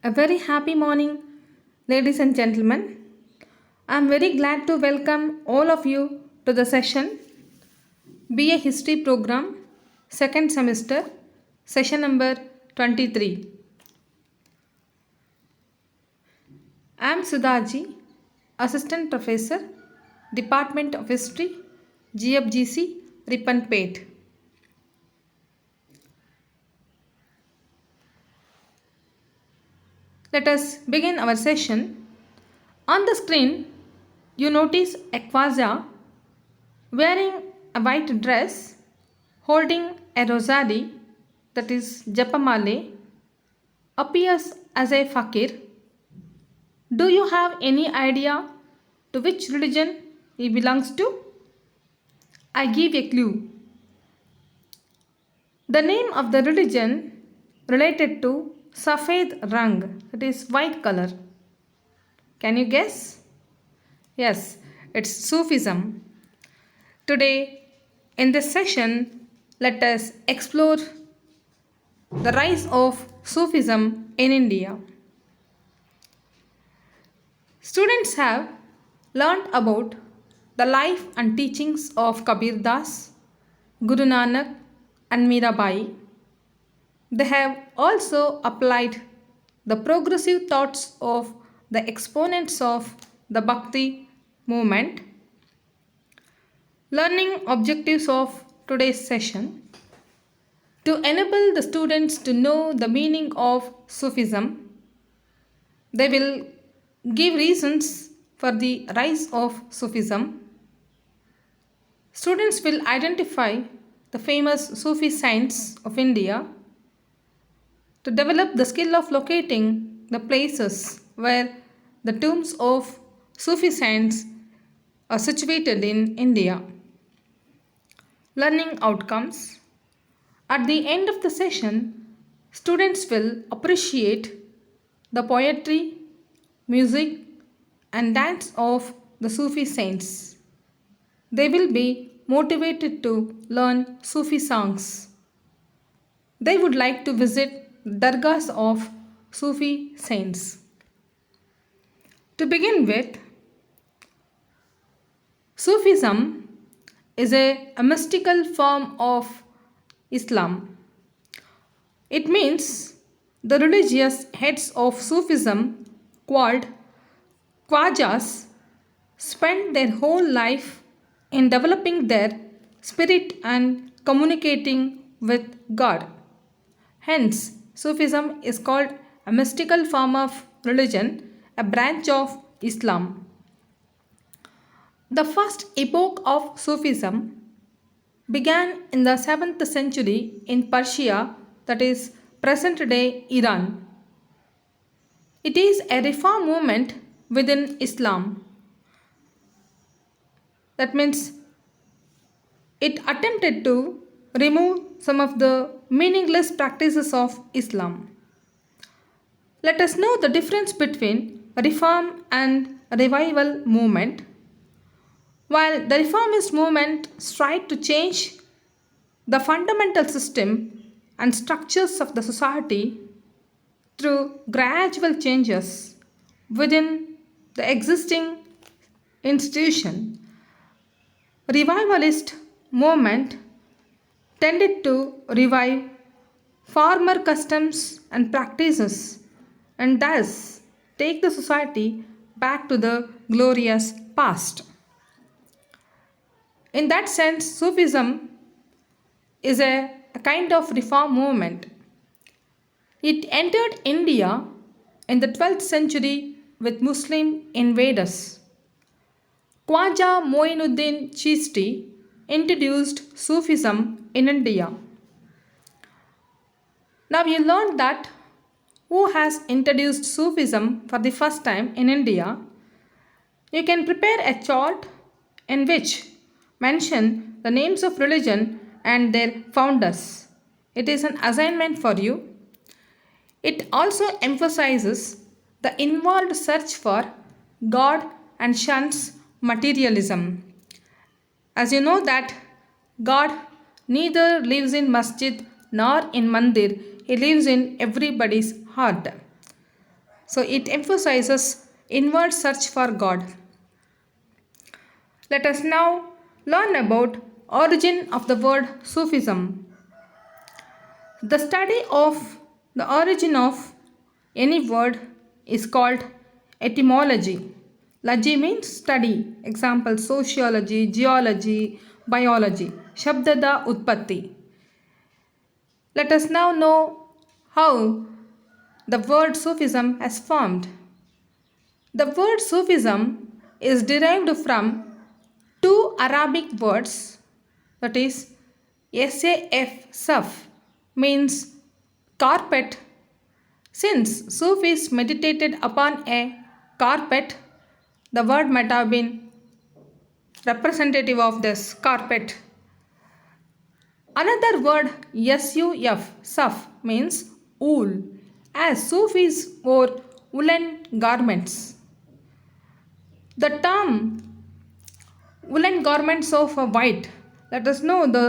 A very happy morning, ladies and gentlemen. I am very glad to welcome all of you to the session BA History Program, second semester, session number 23. I am Sudhaji, Assistant Professor, Department of History, GFGC, Ripanpet. Let us begin our session. On the screen, you notice a Khwaja wearing a white dress, holding a rosary, that is Japamale, appears as a fakir. Do you have any idea to which religion he belongs to? I give a clue. The name of the religion related to Safed Rang, that is white color. Can you guess? Yes, it's Sufism. Today, in this session, let us explore the rise of Sufism in India. Students have learned about the life and teachings of Kabir Das, Guru Nanak, and Mirabai. They have also applied the progressive thoughts of the exponents of the Bhakti movement. Learning objectives of today's session: to enable the students to know the meaning of Sufism, they will give reasons for the rise of Sufism. Students will identify the famous Sufi saints of India, to develop the skill of locating the places where the tombs of Sufi saints are situated in India. Learning outcomes: at the end of the session, students will appreciate the poetry, music, and dance of the Sufi saints. They will be motivated to learn Sufi songs. They would like to visit dargahs of Sufi saints. To begin with, Sufism is a mystical form of Islam. It means the religious heads of Sufism, called Khwajas, spend their whole life in developing their spirit and communicating with God. Hence, Sufism is called a mystical form of religion, a branch of Islam. The first epoch of Sufism began in the 7th century in Persia, that is present day Iran. It is a reform movement within Islam. That means it attempted to remove some of the meaningless practices of Islam. Let us know the difference between reform and revival movement. While the reformist movement strive to change the fundamental system and structures of the society through gradual changes within the existing institution, revivalist movement tended to revive former customs and practices and thus take the society back to the glorious past. In that sense, Sufism is a kind of reform movement. It entered India in the 12th century with Muslim invaders. Khwaja Moinuddin Chishti introduced Sufism in India. Now you learned that who has introduced Sufism for the first time in India. You can prepare a chart in which mention the names of religion and their founders. It is an assignment for you. It also emphasizes the involved search for God and shuns materialism. As you know that God neither lives in masjid nor in mandir, he lives in everybody's heart. So it emphasizes inward search for God. Let us now learn about origin of the word Sufism. The study of the origin of any word is called etymology. Logy means study. Example sociology, geology, biology. Shabdada Utpatti. Let us now know how the word Sufism has formed. The word Sufism is derived from two Arabic words, that is SAF, Saf, means carpet. Since Sufis meditated upon a carpet, the word might have been representative of this carpet. Another word SUF, Saf, means wool, as Sufis wore woolen garments. The term woolen garments of white let us know the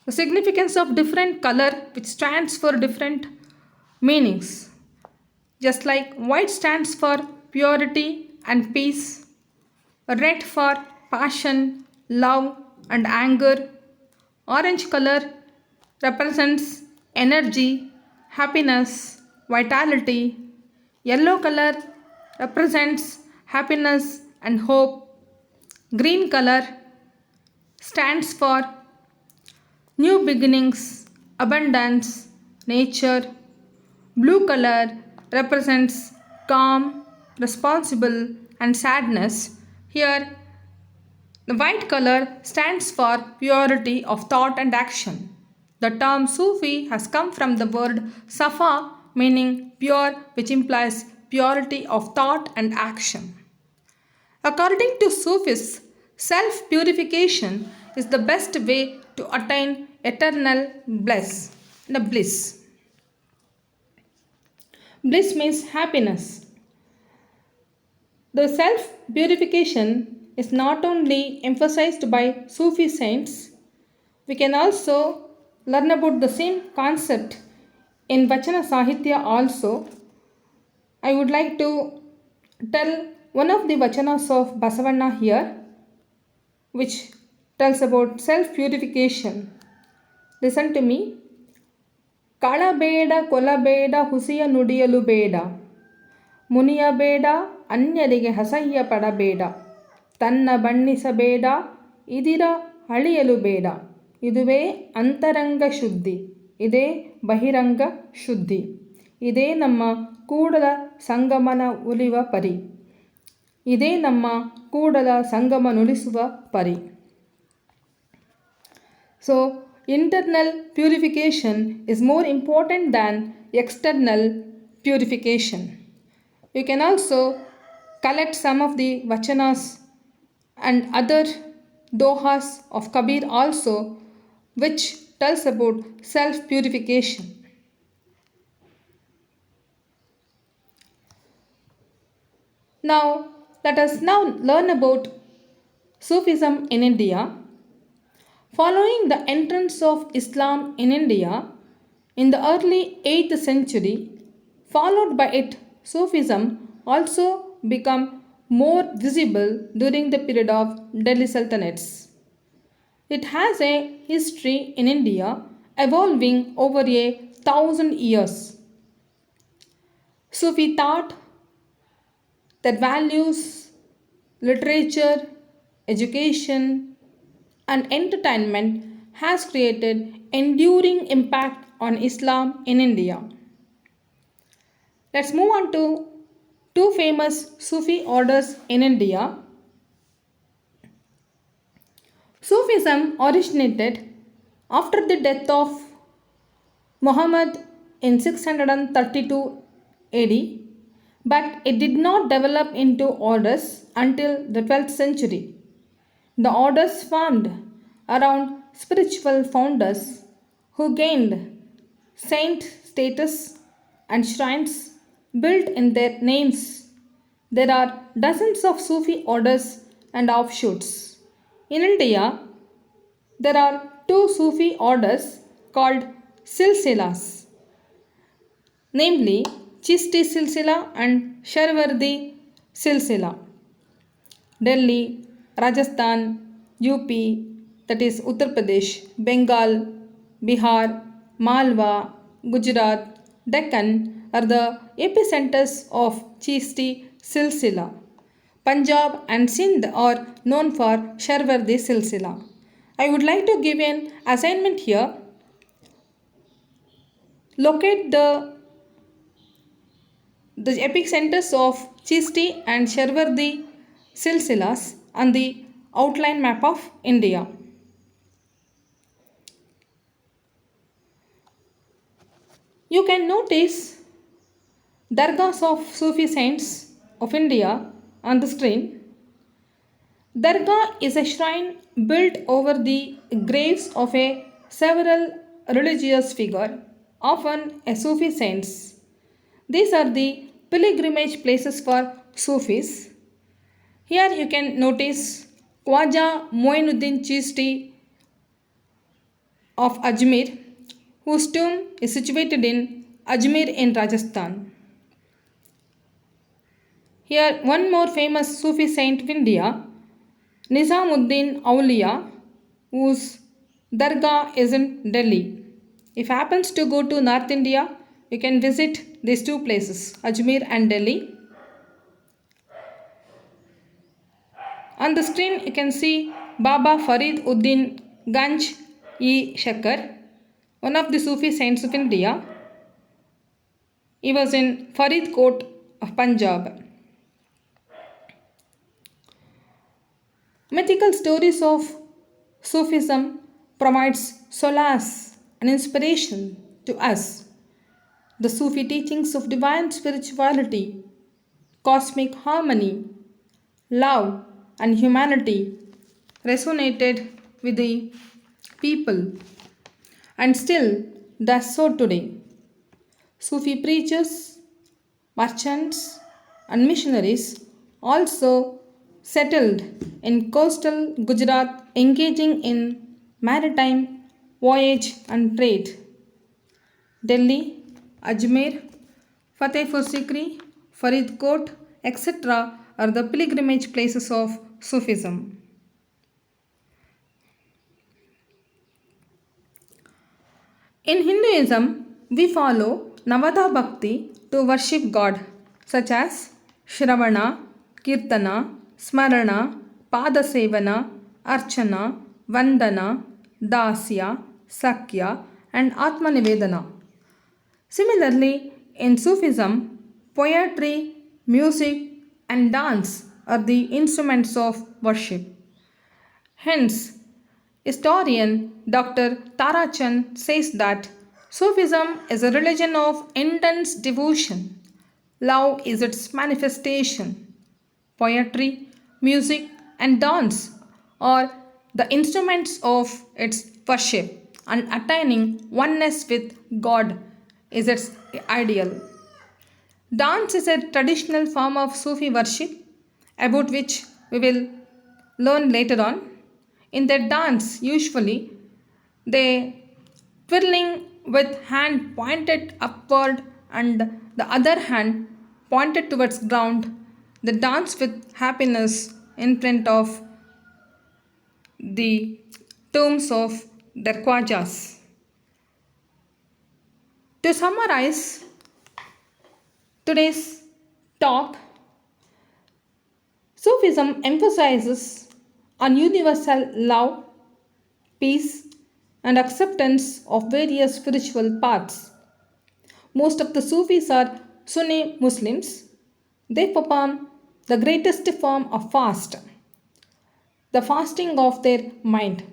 significance of different color which stands for different meanings. Just like white stands for purity and peace, red for passion, love, and anger, orange color represents energy, happiness, vitality, yellow color represents happiness and hope, green color stands for new beginnings, abundance, nature. Blue color represents calm, responsible, and sadness. Here, the white color stands for purity of thought and action. The term Sufi has come from the word Safa, meaning pure, which implies purity of thought and action. According to Sufis, self purification is the best way to attain eternal bliss. The bliss. Bliss means happiness. The self purification is not only emphasized by Sufi saints, we can also learn about the same concept in Vachana Sahitya also. I would like to tell one of the Vachanas of Basavanna here, which tells about self purification. Listen to me. ಕಳಬೇಡ ಕೊಲಬೇಡ ಹುಸಿಯ ನುಡಿಯಲು ಬೇಡ ಮುನಿಯಬೇಡ ಅನ್ಯರಿಗೆ ಅಸಹ್ಯ ಪಡಬೇಡ ತನ್ನ ಬಣ್ಣಿಸಬೇಡ ಇದಿರ ಅಳಿಯಲು ಬೇಡ ಇದುವೇ ಅಂತರಂಗ ಶುದ್ಧಿ ಇದೇ ಬಹಿರಂಗ ಶುದ್ಧಿ ಇದೇ ನಮ್ಮ ಕೂಡಲ ಸಂಗಮನ ಉಲಿವ ಪರಿ ಇದೇ ನಮ್ಮ ಕೂಡಲ ಸಂಗಮನುಲಿಸುವ ಪರಿ. So, internal purification is more important than external purification. You can also collect some of the vachanas and other dohas of Kabir also, which tells about self purification. Now, let us now learn about Sufism in India. Following the entrance of Islam in India in the early 8th century, followed by it, Sufism also became more visible during the period of Delhi Sultanates. It has a history in India evolving over 1,000 years. Sufi thought, their values, literature, education, and entertainment has created enduring impact on Islam in India. Let's move on to two famous Sufi orders in India. Sufism originated after the death of Muhammad in 632 AD, but it did not develop into orders until the 12th century. The orders formed around spiritual founders who gained saint status and shrines built in their names. There are dozens of Sufi orders and offshoots. In India, there are two Sufi orders called silsilas, namely Chisti Silsila and Sharwardi Silsila. Delhi, Rajasthan, UP, that is Uttar Pradesh, Bengal, Bihar, Malwa, Gujarat, Deccan are the epicenters of Chisti Silsila. Punjab and Sindh are known for Sharwardi Silsila. I would like to give an assignment here. Locate the epicenters of Chisti and Sharwardi silsilas on the outline map of India. You can notice dargahs of Sufi saints of India on the screen. Dargah is a shrine built over the graves of a several religious figure, often a Sufi saints. These are the pilgrimage places for Sufis. Here you can notice Khwaja Moinuddin Chishti of Ajmer, whose tomb is situated in Ajmer in Rajasthan. Here, one more famous Sufi saint of India, Nizamuddin Auliya, whose dargah is in Delhi. If happens to go to North India, you can visit these two places, Ajmer and Delhi. On the screen, you can see Baba Farid Uddin Ganj e Shakar, one of the Sufi saints of India. He was in Faridkot of Punjab. Mythical stories of Sufism provides solace and inspiration to us. The Sufi teachings of divine spirituality, cosmic harmony, love, and humanity resonated with the people and still does so today. Sufi preachers, merchants, and missionaries also settled in coastal Gujarat, engaging in maritime voyage and trade. Delhi, Ajmer, Fatehpur Sikri, Faridkot, etc. are the pilgrimage places of Sufism. In Hinduism, we follow Navada Bhakti to worship God, such as Shravana, Kirtana, Smarana, Padasevana, Archana, Vandana, Dasya, Sakya, and Atmanivedana. Similarly, in Sufism, poetry, music, and dance are the instruments of worship. Hence, historian Dr. Tarachand says that Sufism is a religion of intense devotion. Love is its manifestation. Poetry, music, and dance are the instruments of its worship, and attaining oneness with God is its ideal. Dance is a traditional form of Sufi worship about which we will learn later on. In their dance, usually they twirling with hand pointed upward and the other hand pointed towards ground. They dance with happiness in front of the tombs of their Khwajas. To summarize today's talk, Sufism emphasizes on universal love, peace, and acceptance of various spiritual paths. Most of the Sufis are Sunni Muslims. They perform the greatest form of fast, the fasting of their mind.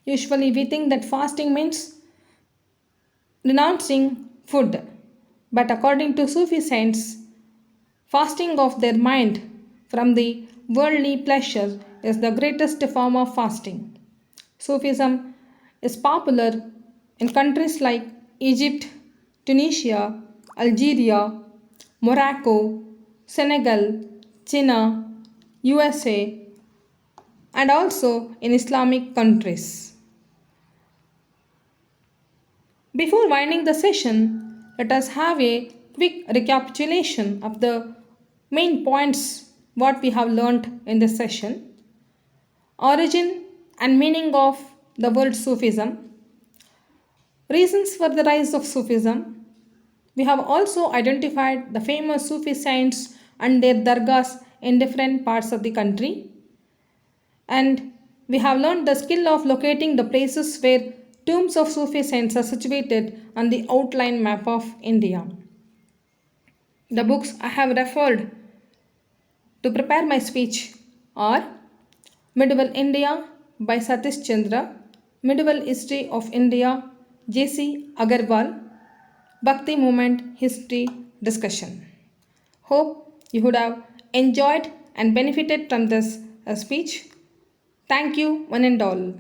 Usually, we think that fasting means renouncing food, but according to Sufi saints, fasting of their mind from the worldly pleasure is the greatest form of fasting. Sufism is popular in countries like Egypt, Tunisia, Algeria, Morocco, Senegal, China, USA, and also in Islamic countries. Before winding the session, let us have a quick recapitulation of the main points what we have learned in this session. Origin and meaning of the word Sufism, reasons for the rise of Sufism. We have also identified the famous Sufi saints and their dargahs in different parts of the country. And we have learned the skill of locating the places where tombs of Sufi saints are situated on the outline map of India. The books I have referred to prepare my speech are Medieval India by Satish Chandra, Medieval History of India, J.C. Agarwal, Bhakti Movement History Discussion. Hope you would have enjoyed and benefited from this speech. Thank you, one and all.